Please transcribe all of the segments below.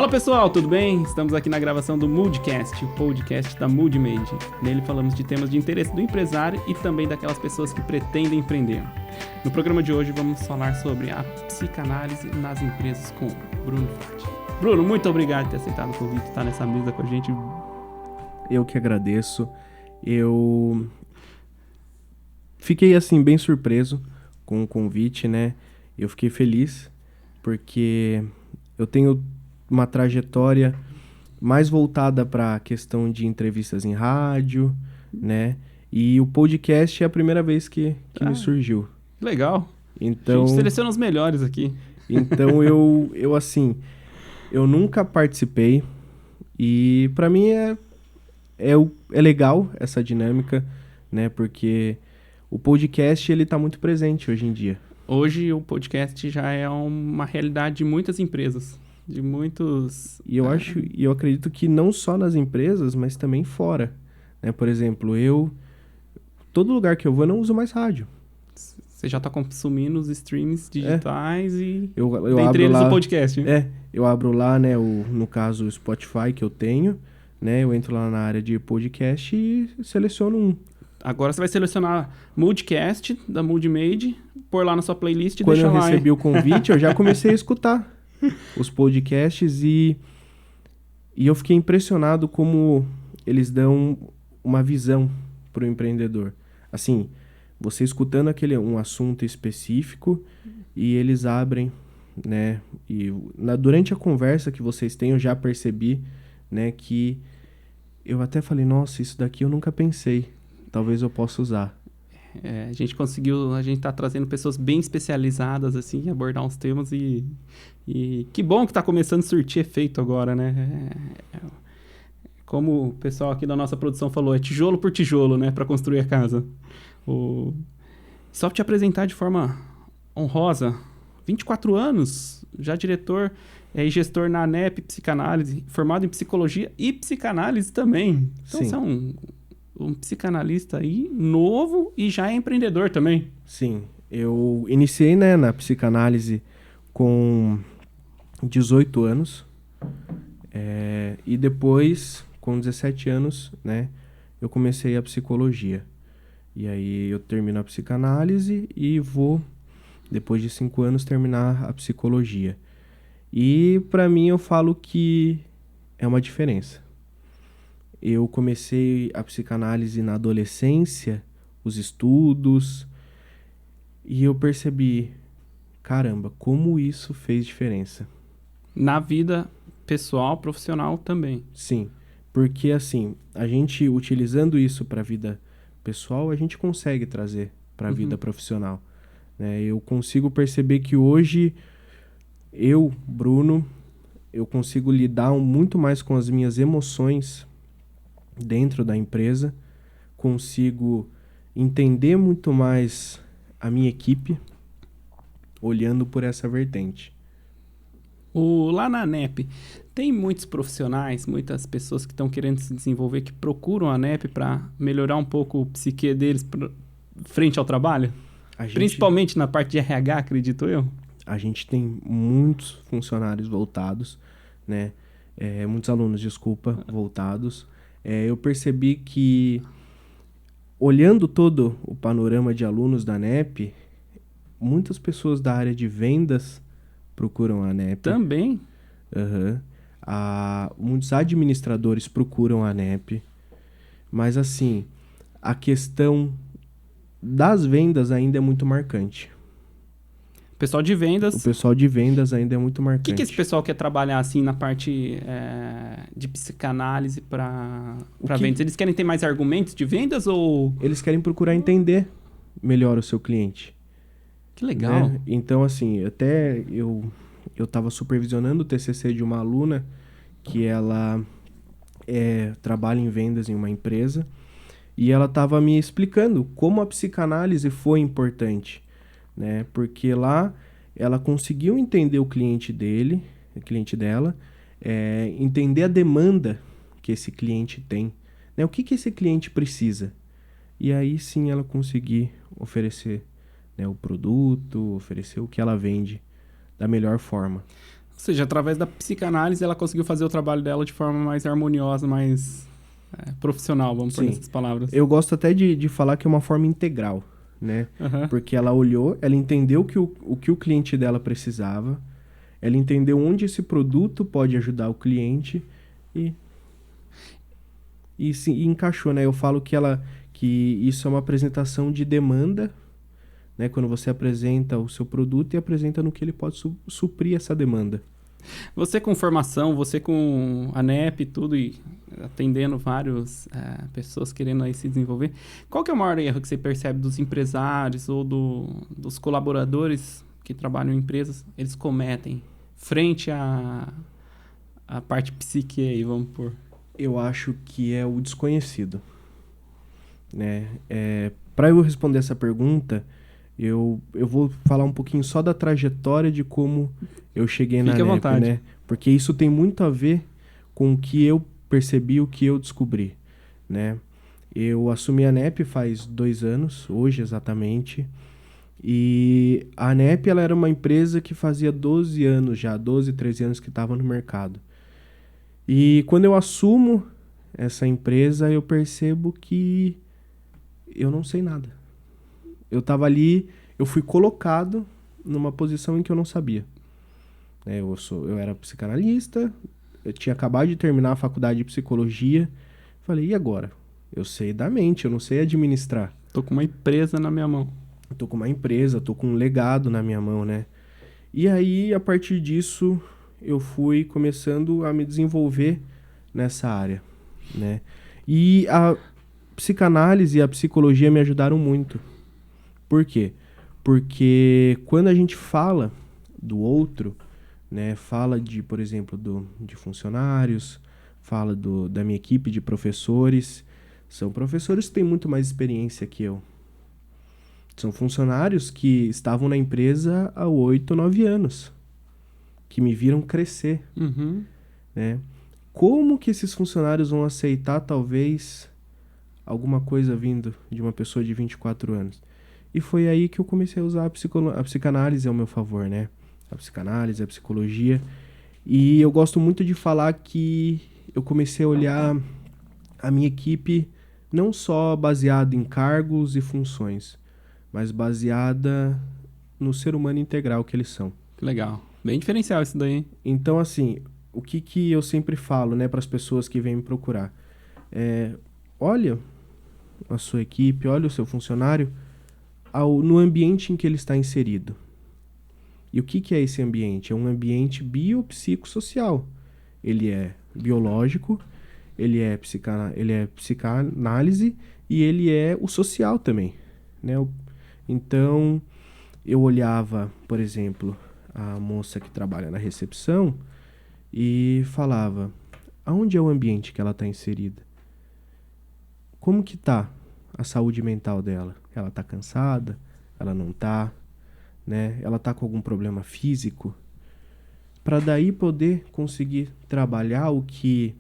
Fala pessoal, tudo bem? Estamos aqui na gravação do Moodcast, o podcast da Moodmade. Nele falamos de temas de interesse do empresário e também daquelas pessoas que pretendem empreender. No programa de hoje vamos falar sobre a psicanálise nas empresas com Bruno Fati. Bruno, muito obrigado por ter aceitado o convite de estar nessa mesa com a gente. Eu que agradeço. Eu fiquei assim bem surpreso com o convite, né? Eu fiquei feliz porque eu tenho uma trajetória mais voltada para a questão de entrevistas em rádio, né? E o podcast é a primeira vez que me surgiu. Legal. Então, a gente seleciona os melhores aqui. Então eu nunca participei e para mim é legal essa dinâmica, né? Porque o podcast ele tá muito presente hoje em dia. Hoje o podcast já é uma realidade de muitas empresas, de muitos... E eu acredito que não só nas empresas, mas também fora, né? Por exemplo, todo lugar que eu vou eu não uso mais rádio. Você já tá consumindo os streams digitais e eu dentre abro eles lá, o podcast. Eu abro lá, né, no caso o Spotify que eu tenho, né? Eu entro lá na área de podcast e seleciono um. Agora você vai selecionar Moodcast da Moodmade, pôr lá na sua playlist e Quando deixar lá. Quando eu recebi o convite, eu já comecei a escutar os podcasts e eu fiquei impressionado como eles dão uma visão para o empreendedor. Assim, você escutando um assunto específico e eles abrem, né? E durante a conversa que vocês têm, eu já percebi, né, que eu até falei, nossa, isso daqui eu nunca pensei. Talvez eu possa usar. A gente tá trazendo pessoas bem especializadas, assim, em abordar uns temas e que bom que tá começando a surtir efeito agora, né? Como o pessoal aqui da nossa produção falou, é tijolo por tijolo, né, para construir a casa. Só pra te apresentar de forma honrosa, 24 anos, já diretor e gestor na ANEP Psicanálise, formado em psicologia e psicanálise também. Então você é um psicanalista aí novo e já é empreendedor também. Sim, eu iniciei, né, na psicanálise com 18 anos e depois, com 17 anos, né, eu comecei a psicologia. E aí eu termino a psicanálise e vou, depois de 5 anos, terminar a psicologia. E para mim eu falo que é uma diferença. Eu comecei a psicanálise na adolescência, os estudos, e eu percebi, caramba, como isso fez diferença. Na vida pessoal, profissional também. Sim, porque assim, a gente utilizando isso para a vida pessoal, a gente consegue trazer para a vida profissional, né? Eu consigo perceber que hoje, Bruno, eu consigo lidar muito mais com as minhas emoções dentro da empresa, consigo entender muito mais a minha equipe, olhando por essa vertente. Lá na ANEP, tem muitos profissionais, muitas pessoas que estão querendo se desenvolver, que procuram a ANEP para melhorar um pouco o psique deles frente ao trabalho? Principalmente na parte de RH, acredito eu. A gente tem muitos funcionários voltados, né? Muitos alunos, voltados. Eu percebi que, olhando todo o panorama de alunos da ANEP, muitas pessoas da área de vendas procuram a ANEP. Também? Muitos administradores procuram a ANEP. Mas, assim, a questão das vendas ainda é muito marcante. O pessoal de vendas ainda é muito marcante. O que esse pessoal quer trabalhar assim na parte de psicanálise para vendas? Eles querem ter mais argumentos de vendas ou... Eles querem procurar entender melhor o seu cliente. Que legal. Né? Então, assim, até eu estava supervisionando o TCC de uma aluna que ela trabalha em vendas em uma empresa e ela estava me explicando como a psicanálise foi importante, né? Porque lá ela conseguiu entender o cliente dela, entender a demanda que esse cliente tem, né? O que esse cliente precisa. E aí sim ela conseguir oferecer, né, o produto, oferecer o que ela vende da melhor forma. Ou seja, através da psicanálise ela conseguiu fazer o trabalho dela de forma mais harmoniosa, mais profissional, vamos pôr Sim. nessas palavras. Eu gosto até de falar que é uma forma integral, né? Aham. Porque ela olhou, ela entendeu o que o cliente dela precisava, ela entendeu onde esse produto pode ajudar o cliente e, e encaixou, né? Eu falo que isso é uma apresentação de demanda, né? Quando você apresenta o seu produto e apresenta no que ele pode suprir essa demanda. Você com formação, você com a NEP e tudo, e atendendo várias pessoas querendo aí se desenvolver, qual que é o maior erro que você percebe dos empresários ou dos colaboradores que trabalham em empresas, eles cometem frente à parte psique aí, vamos pôr? Eu acho que é o desconhecido, né? Para eu responder essa pergunta, eu vou falar um pouquinho só da trajetória de como eu cheguei na Fique à NEP, vontade. né? Porque isso tem muito a ver com o que eu percebi, o que eu descobri, né? Eu assumi a NEP faz 2 anos, hoje exatamente, e a NEP ela era uma empresa que fazia 12 anos já, 12, 13 anos que estava no mercado. E quando eu assumo essa empresa, eu percebo que eu não sei nada. Eu tava ali, eu fui colocado numa posição em que eu não sabia. Eu era psicanalista, eu tinha acabado de terminar a faculdade de psicologia. Falei, e agora? Eu sei da mente, eu não sei administrar. Tô com uma empresa na minha mão. Eu tô com uma empresa, tô com um legado na minha mão, né? E aí, a partir disso, eu fui começando a me desenvolver nessa área, né? E a psicanálise e a psicologia me ajudaram muito. Por quê? Porque quando a gente fala do outro, né, fala de, por exemplo, de funcionários, fala da minha equipe de professores, são professores que têm muito mais experiência que eu. São funcionários que estavam na empresa há 8, 9 anos, que me viram crescer, Uhum. né? Como que esses funcionários vão aceitar, talvez, alguma coisa vindo de uma pessoa de 24 anos? E foi aí que eu comecei a usar a psicanálise ao meu favor, né? A psicanálise, a psicologia. E eu gosto muito de falar que eu comecei a olhar a minha equipe não só baseado em cargos e funções, mas baseada no ser humano integral que eles são. Legal. Bem diferencial isso daí. Então, assim, o que eu sempre falo, né, para as pessoas que vêm me procurar? Olha a sua equipe, olha o seu funcionário no ambiente em que ele está inserido. E o que é esse ambiente? É um ambiente biopsicossocial. Ele é biológico, ele é psicanálise e ele é o social também, né? Então, eu olhava, por exemplo, a moça que trabalha na recepção e falava, aonde é o ambiente que ela está inserida? Como que tá a saúde mental dela? Ela tá cansada? Ela não tá? Né? Ela tá com algum problema físico? Para daí poder conseguir trabalhar o que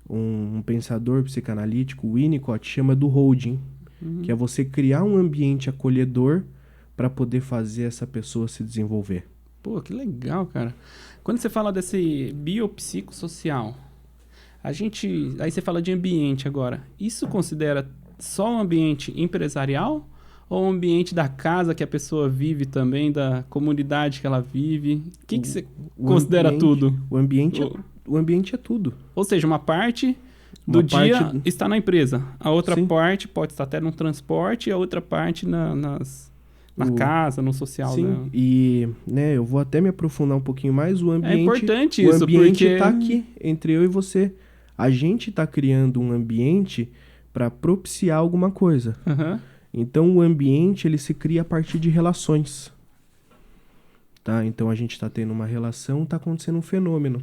um pensador psicanalítico, o Winnicott, chama do holding, que é você criar um ambiente acolhedor para poder fazer essa pessoa se desenvolver. Pô, que legal, cara. Quando você fala desse biopsicossocial, aí você fala de ambiente agora. Isso considera só um ambiente empresarial ou um ambiente da casa que a pessoa vive também, da comunidade que ela vive? O que você considera tudo? O ambiente é tudo. Ou seja, uma parte do dia está na empresa. A outra Sim. parte pode estar até no transporte e a outra parte na casa, no social. Sim, né? E né, eu vou até me aprofundar um pouquinho mais. O ambiente, É importante o isso, ambiente porque... está aqui, entre eu e você. A gente está criando um ambiente para propiciar alguma coisa. Uhum. Então, o ambiente ele se cria a partir de relações. Tá? Então, a gente está tendo uma relação, está acontecendo um fenômeno,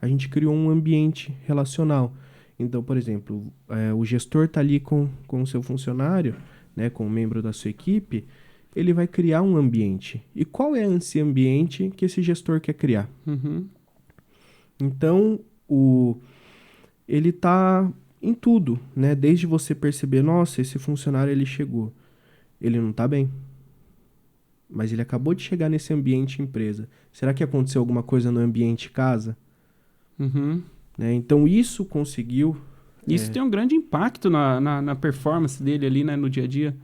a gente criou um ambiente relacional. Então, por exemplo, o gestor está ali com o seu funcionário, né, com um membro da sua equipe, ele vai criar um ambiente. E qual é esse ambiente que esse gestor quer criar? Uhum. Então, ele está em tudo, né? Desde você perceber, nossa, esse funcionário ele chegou, ele não está bem. mas ele acabou de chegar nesse ambiente empresa. Será que aconteceu alguma coisa no ambiente casa? Uhum. Né? Então isso conseguiu... Isso tem um grande impacto na performance dele ali, né, no dia a dia.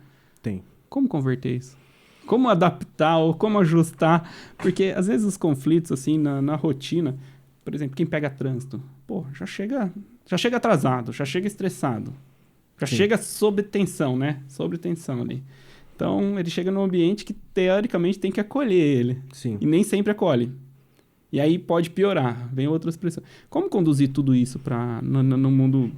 Tem. Como converter isso? Como adaptar ou como ajustar? Porque às vezes os conflitos, assim, na rotina, por exemplo, quem pega trânsito, pô, já chega atrasado, já chega estressado, já Sim. chega sob tensão, né? Sobre tensão ali. Então, ele chega num ambiente que, teoricamente, tem que acolher ele. Sim. E nem sempre acolhe. E aí pode piorar, vem outras pressões. Como conduzir tudo isso no mundo,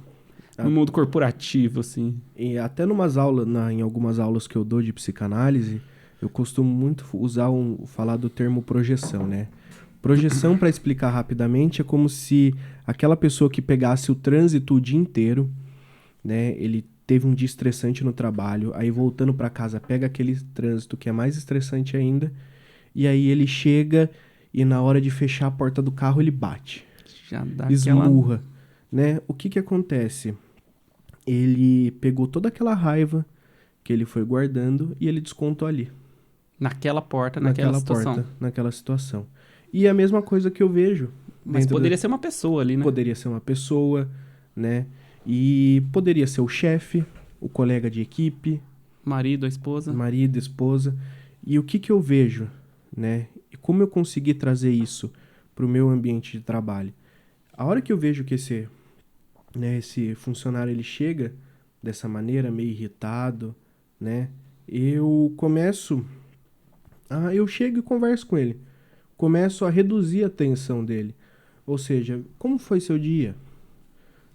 no mundo corporativo, assim? E até em algumas aulas que eu dou de psicanálise, eu costumo muito falar do termo projeção, né? Projeção, para explicar rapidamente, é como se aquela pessoa que pegasse o trânsito o dia inteiro, né? Ele teve um dia estressante no trabalho, aí voltando para casa pega aquele trânsito que é mais estressante ainda, e aí ele chega e na hora de fechar a porta do carro ele bate, Já dá aquela... esmurra, né? O que acontece? Ele pegou toda aquela raiva que ele foi guardando e ele descontou ali, Naquela porta, naquela situação. naquela situação. E é a mesma coisa que eu vejo. Mas poderia ser uma pessoa ali, né? Poderia ser uma pessoa, né? E poderia ser o chefe, o colega de equipe, Marido, a esposa. marido, esposa. E o que eu vejo, né? E como eu consegui trazer isso para o meu ambiente de trabalho? A hora que eu vejo que esse funcionário ele chega dessa maneira, meio irritado, né? Eu chego e converso com ele. Começo a reduzir a tensão dele. Ou seja, como foi seu dia?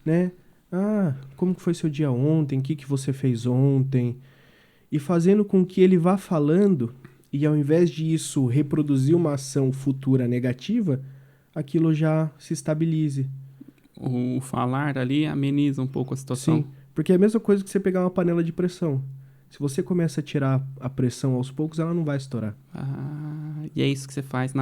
Né? Como foi seu dia ontem? O que você fez ontem? E fazendo com que ele vá falando, e ao invés de isso reproduzir uma ação futura negativa, aquilo já se estabilize. O falar ali ameniza um pouco a situação. Sim, porque é a mesma coisa que você pegar uma panela de pressão. Se você começa a tirar a pressão aos poucos, ela não vai estourar. E é isso que você faz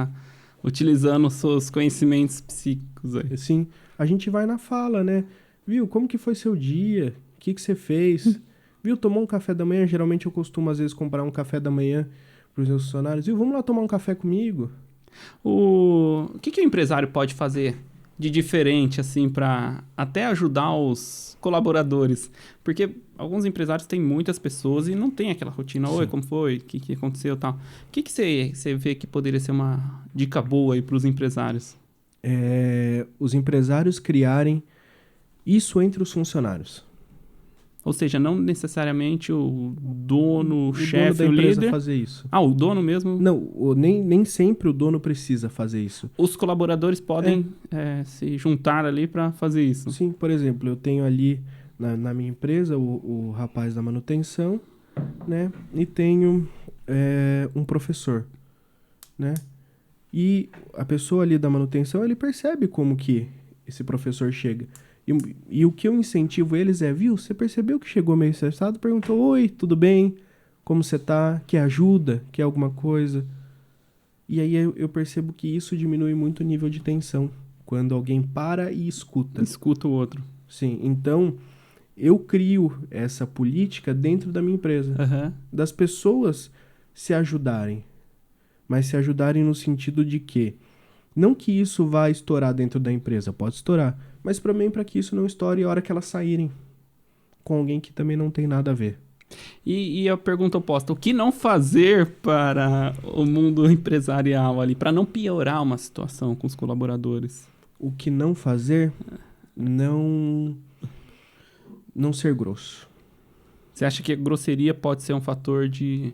utilizando os seus conhecimentos psíquicos aí. Sim, a gente vai na fala, né? Viu, como que foi seu dia? O que você fez? Viu, tomou um café da manhã? Geralmente eu costumo, às vezes, comprar um café da manhã para os meus funcionários. Viu, vamos lá tomar um café comigo? O que o empresário pode fazer de diferente, assim, para até ajudar os colaboradores? Porque alguns empresários têm muitas pessoas e não tem aquela rotina. Oi, Sim. como foi? O que aconteceu? Tal. O que você vê que poderia ser uma dica boa aí para os empresários? Os empresários criarem isso entre os funcionários. Ou seja, não necessariamente o dono, o chefe, dono da o empresa líder. fazer isso. O dono mesmo? Não, nem sempre o dono precisa fazer isso. Os colaboradores podem se juntar ali para fazer isso. Sim, por exemplo, eu tenho ali na minha empresa o rapaz da manutenção, né? E tenho um professor, né? E a pessoa ali da manutenção, ele percebe como que esse professor chega. E o que eu incentivo eles viu, você percebeu que chegou meio estressado? Perguntou, oi, tudo bem? Como você tá? Quer ajuda? Quer alguma coisa? E aí eu percebo que isso diminui muito o nível de tensão, quando alguém para e escuta. Escuta o outro. Sim, então eu crio essa política dentro da minha empresa. Das pessoas se ajudarem, mas se ajudarem no sentido de que não que isso vá estourar dentro da empresa, pode estourar, mas também para que isso não estoure a hora que elas saírem com alguém que também não tem nada a ver. E a pergunta oposta, o que não fazer para o mundo empresarial ali, para não piorar uma situação com os colaboradores? O que não fazer, não ser grosso. Você acha que a grosseria pode ser um fator de...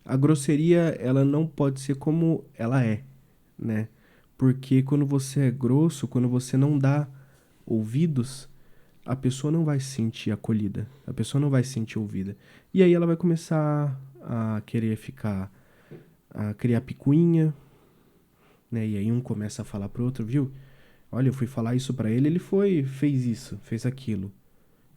A grosseria, ela não pode ser como ela é, né? Porque quando você é grosso, quando você não dá ouvidos, a pessoa não vai se sentir acolhida, a pessoa não vai se sentir ouvida. E aí ela vai começar a querer a criar picuinha, né? E aí um começa a falar pro outro, viu? Olha, eu fui falar isso pra ele, ele fez isso, fez aquilo.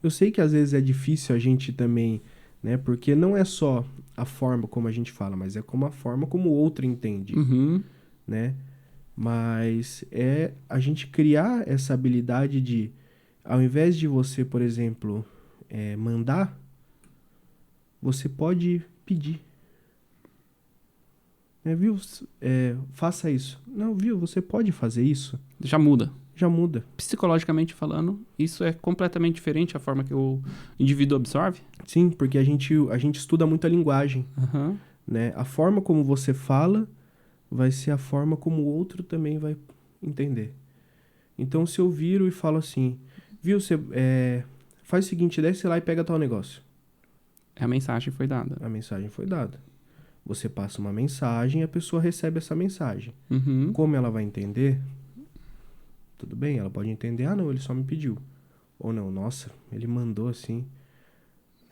Eu sei que às vezes é difícil a gente também, né? Porque não é só a forma como a gente fala, mas é como a forma como o outro entende, né? Mas é a gente criar essa habilidade de, ao invés de você, por exemplo, mandar, você pode pedir. Viu? Faça isso. Não, viu? Você pode fazer isso? Já muda. Já muda. Psicologicamente falando, isso é completamente diferente a forma que o indivíduo absorve? Sim, porque a gente estuda muito a linguagem, Aham. né? A forma como você fala vai ser a forma como o outro também vai entender. Então, se eu viro e falo assim, viu, você faz o seguinte, desce lá e pega tal negócio. A mensagem foi dada. A mensagem foi dada. Você passa uma mensagem e a pessoa recebe essa mensagem. Uhum. Como ela vai entender? Tudo bem, ela pode entender, não, ele só me pediu. Ou não, nossa, ele mandou assim.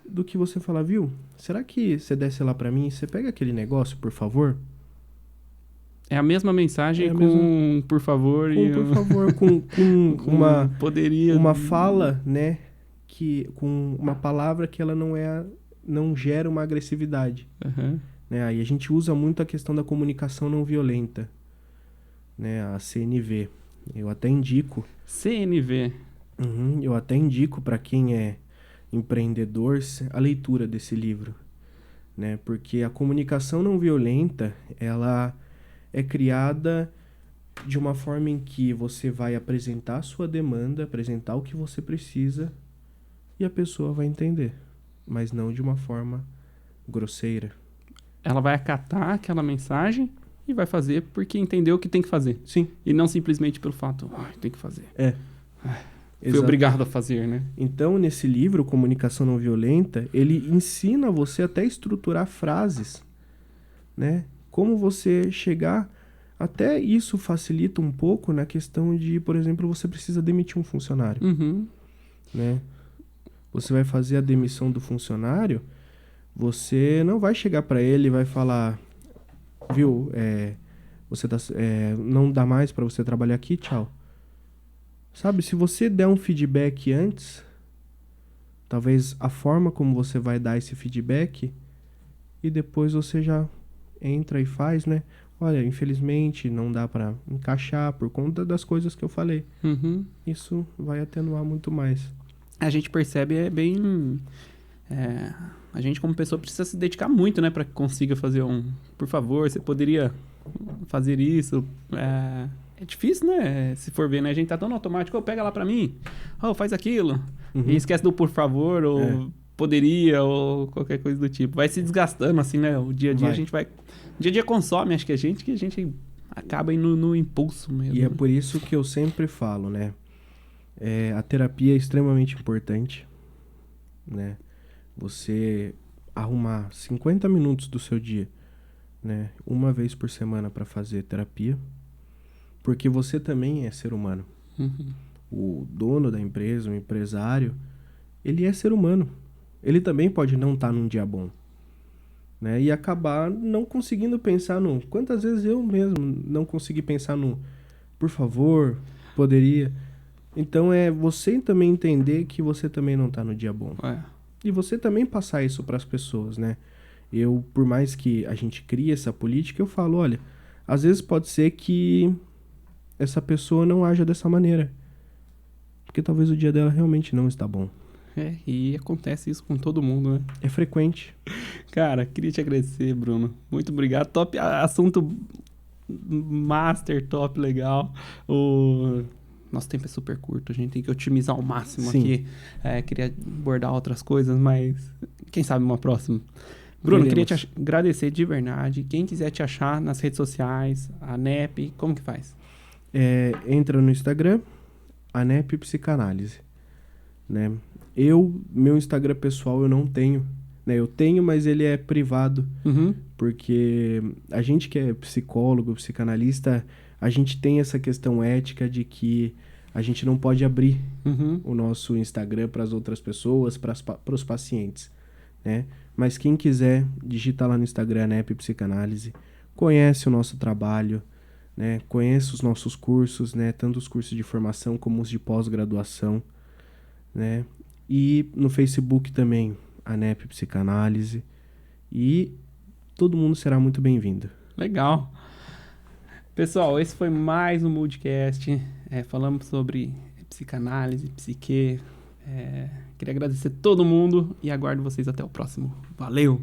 Do que você falar, viu? Será que você desce lá pra mim e você pega aquele negócio, por favor? É a mesma mensagem É a com por favor e Por favor, com com poderia. uma fala, né? Com uma palavra que ela não gera uma agressividade. Aham. Né? Aí a gente usa muito a questão da comunicação não violenta, né? A CNV. Eu até indico CNV. para quem é empreendedor a leitura desse livro, né? Porque a comunicação não violenta, ela é criada de uma forma em que você vai apresentar a sua demanda, apresentar o que você precisa e a pessoa vai entender, mas não de uma forma grosseira. Ela vai acatar aquela mensagem e vai fazer porque entendeu o que tem que fazer. Sim. E não simplesmente pelo fato, tem que fazer. Fui Exato. obrigado a fazer, né? Então, nesse livro, Comunicação Não Violenta, ele ensina você até a estruturar frases, né? Como você chegar... Até isso facilita um pouco na questão de, por exemplo, você precisa demitir um funcionário, Uhum. né? Você vai fazer a demissão do funcionário, você não vai chegar para ele e vai falar, viu, não dá mais para você trabalhar aqui, tchau. Sabe, se você der um feedback antes, talvez a forma como você vai dar esse feedback e depois você já entra e faz, né? Olha, infelizmente não dá para encaixar por conta das coisas que eu falei. Uhum. Isso vai atenuar muito mais. A gente percebe, a gente como pessoa precisa se dedicar muito, né? Pra que consiga fazer por favor, você poderia fazer isso. É difícil, né? Se for ver, né? A gente tá tão no automático, pega lá pra mim, faz aquilo. Uhum. E esquece do por favor, ou poderia, ou qualquer coisa do tipo. Vai se desgastando, assim, né? O dia a dia a gente vai... O dia a dia consome, acho que a gente acaba indo no impulso mesmo. E é por isso que eu sempre falo, né? A terapia é extremamente importante, né? Você arrumar 50 minutos do seu dia, né? Uma vez por semana para fazer terapia, porque você também é ser humano. Uhum. O dono da empresa, o empresário, ele é ser humano. Ele também pode não estar num dia bom, né? E acabar não conseguindo pensar no... Quantas vezes eu mesmo não consegui pensar no... Por favor, poderia... Então é você também entender que você também não tá no dia bom. E você também passar isso para as pessoas, né? Por mais que a gente crie essa política, eu falo, olha, às vezes pode ser que essa pessoa não haja dessa maneira. Porque talvez o dia dela realmente não está bom. E acontece isso com todo mundo, né? É frequente. Cara, queria te agradecer, Bruno. Muito obrigado. Top, assunto master, top, legal. Nosso tempo é super curto, a gente tem que otimizar ao máximo. Sim. Aqui. Queria abordar outras coisas, mas quem sabe uma próxima. Bruno, queria te agradecer de verdade. Quem quiser te achar nas redes sociais, a NEP, como que faz? Entra no Instagram, a NEP Psicanálise, né? Meu Instagram pessoal eu não tenho, né? Eu tenho, mas ele é privado, porque a gente que é psicólogo, psicanalista, a gente tem essa questão ética de que a gente não pode abrir o nosso Instagram para as outras pessoas, para os pacientes, né? Mas quem quiser, digita lá no Instagram, NEP Psicanálise, conhece o nosso trabalho, né? Conhece os nossos cursos, né? Tanto os cursos de formação como os de pós-graduação, né? E no Facebook também, a NEP Psicanálise. E todo mundo será muito bem-vindo. Legal. Pessoal, esse foi mais um Moodcast. Falamos sobre psicanálise, psique. Queria agradecer todo mundo e aguardo vocês até o próximo. Valeu!